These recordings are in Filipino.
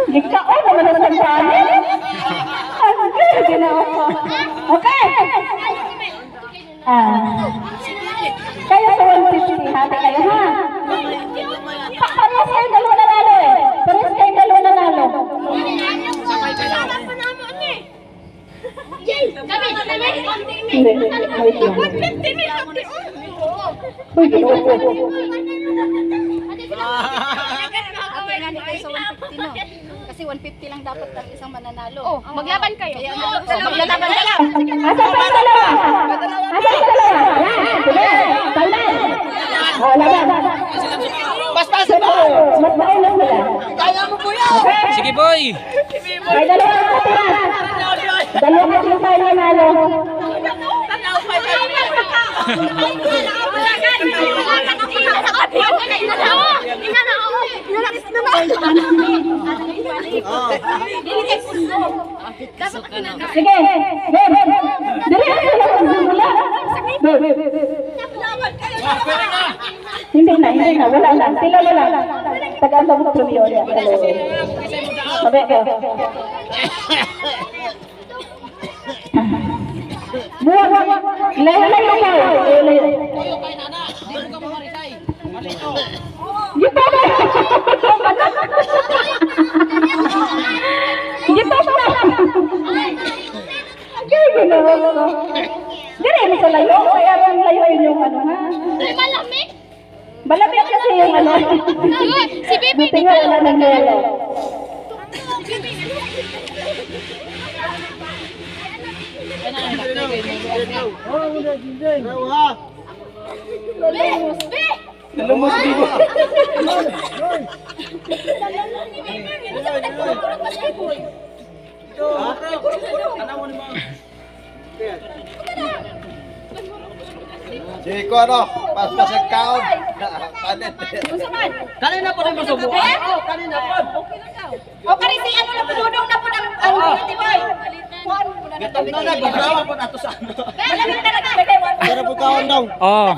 Nagkaon naman ang sandali. Okay, ginawa ko. Okay. Kayo sa 150, hati kayo ha. Parehas kayo dalawa nanalo eh. Parehas kayo dalawa nanalo. Hindi, wait lang. Uy, ginawa ko. Kasi 150 lang dapat ang isang mananalo. Oh, maglaban kayo. Maglalaban ka lang. Asa pa yung dalawa? Asa yung dalawa? Sige, talman. O, laban. Paspasan mo! Mas mainam nila. Kaya mo po yan! Sige boy! May dalawa ang katira. Dalawa kasi yung tayo nanalo. Sige, dali ang sila magsimula. Hindi na, wala na. Sila wala. Tagaan sa mga premio niya. Sabi ko. Buwan, layo ka. Gitu ba? Gitu ba? Okay, ginawa ko. Dire mo sa layo, kaya rin layo yung ano ha. Malamig? Malamig kasi yung ano. Si Bibi. Buti nga wala ng nelo. Dalumos dito. Sige ko ano, paspasag kaon. Panet. Kanina pa rin masubukan. Kanina po. O kasi ano na punong na po ng beauty boy. Gatong na nagbawa po nato sa ano. Malamig talaga. Bigay mo. Pero po kaon daw. Oh.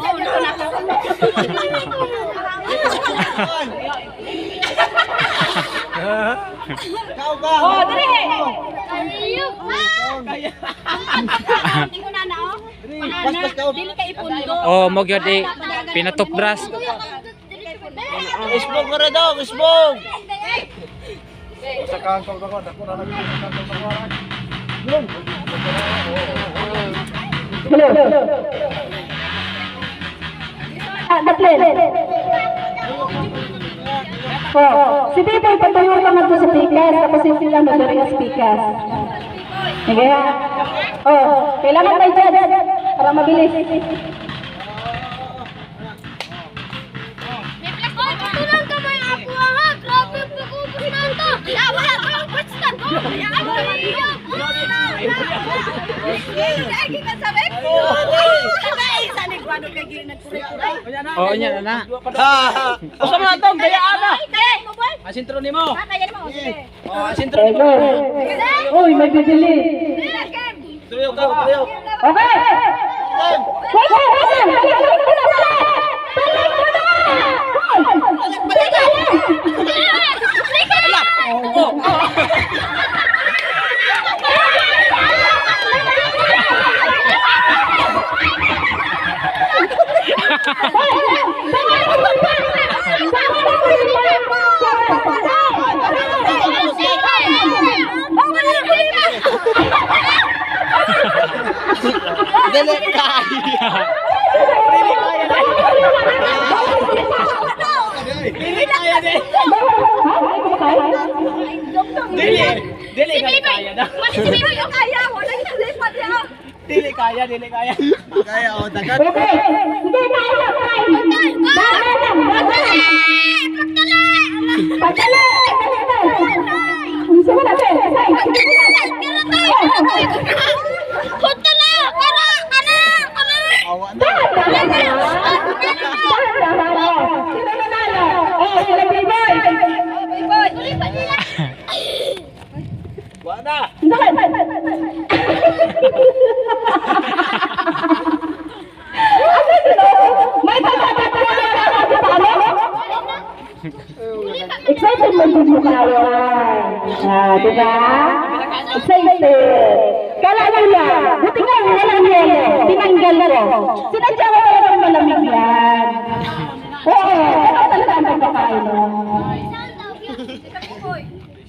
Kau ba? Oh, dire. Ayun. Hindi ko na na oh. Paspas kaon. Dili ka ipundo. Oh, mo gyud di pinatupbras. Isbog ko rin daw, isbog. Sa kaon ko ako, dako na nagpapakaon. Hello. Datlen. Oh, si Biboy patuyo ka nga sa pikas, tapos sila magdari ang pikas. Sige ha. Oh, kailangan tayo dyan para mabilis. Tulang ka may ako ha. Grabe pag-ubos na ito. Wala ka lang question. Lagi ka sabi? Isa ni Guado kay gina nagkuray-kuray. Oh, nya na. Usa man to, gayaan na. Kaya mo boy? Asintro nimo. Kaya mo sige. Oh, asintro Okay, nimo. go. Uy, may bibili. Tuyo ka, tuyo. Okay. Wait, Dili kaya. Dili kaya din. Dili kaya na. Si Bibi yung kaya. Wala yung lipat niya. Dili kaya. Kaya o dagat. Okay. Hindi na ito. Pagdala. Sige natin. Punta na! Kara! Awa na. Sino nanalo? Oh, sila Biboy. Ulipan nila! Wa na. May pagkakatawa na ako sa ano? Excited mo din mo kayo. Diba? Excited. Kala nila, buti nga walang yelo. Tinanggal ko. Sinadya ko talagang malamig yan. Oo, ano talaga ang pagkakain mo?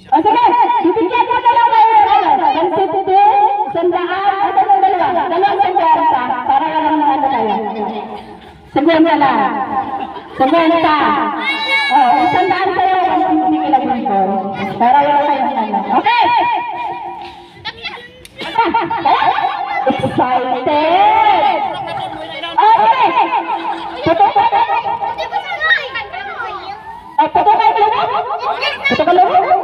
O sige, bibigyan mo na lang kayo. 150, 100, at ano dalawa? Dalawang 50 para ka lang ano kayo. 50 lang. 50. Oh, 100 sa'yo, 150 kilagin ko. Para wala kayong ano. Okay! Excited! Okay! Tutok ka? Tutok ka? Tutok ka?